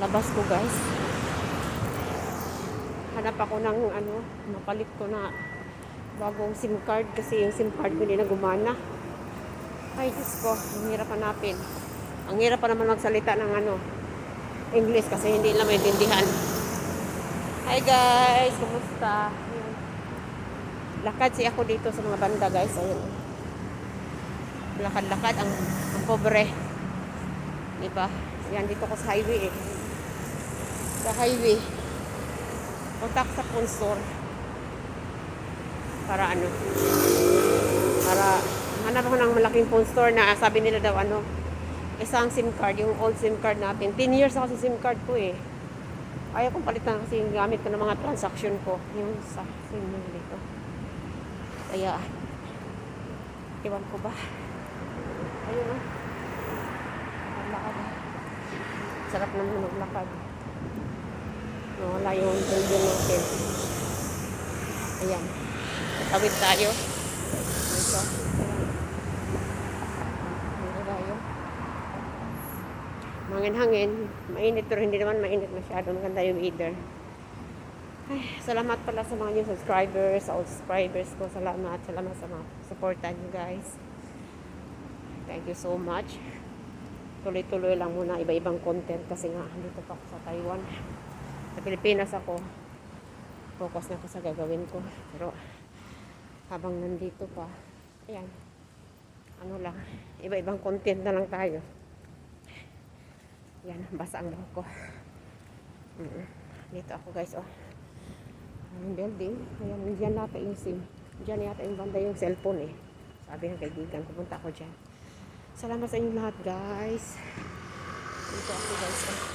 Labas ko guys. Hanap ako ng mapalit ko na bagong SIM card kasi yung SIM card ko hindi na gumana. Ay Diyos ko, ang hirap hanapin. Ang hirap pa naman magsalita ng English kasi hindi lang maintindihan. Hi guys, kumusta? Lakad siya ako dito sa mga banda guys. Ayun. Lakad-lakad ang pobre. Diba? Yan dito ko sa highway eh. Sa highway. Punta sa sponsor. Para para hanap ako ng malaking phone store na sabi nila daw isang SIM card, yung old SIM card natin. 10 years ako sa SIM card ko eh. Ayaw kong palitan kasi yung gamit ko ng mga transaction ko. Yung sa SIM dito. Kaya, iwan ko ba? Ayun o. Maglakad. Sarap naman maglakad. Wala yung building natin. Ayan. Tawid tayo. Ito. Ayan tayo. Mangin-hangin. Mainit pero hindi naman mainit masyado. Maganda yung weather. Ay, salamat pala sa mga new subscribers, sa old subscribers ko. Salamat sa mga supportan nyo guys. Thank you so much. Tuloy-tuloy lang muna iba-ibang content kasi nga dito pa ako sa Taiwan. Sa Pilipinas ako. Focus na ako sa gagawin ko. Pero habang nandito pa, ayan. Lang, iba-ibang content na lang tayo. Yan, basa ang buhok ko. Dito ako guys, oh. Ang building. Ayan, dyan nata yung SIM. Dyan yata yung banda yung cellphone eh. Sabi ng kaibigan, pupunta ako dyan. Salamat sa inyo lahat guys. Dito ako guys.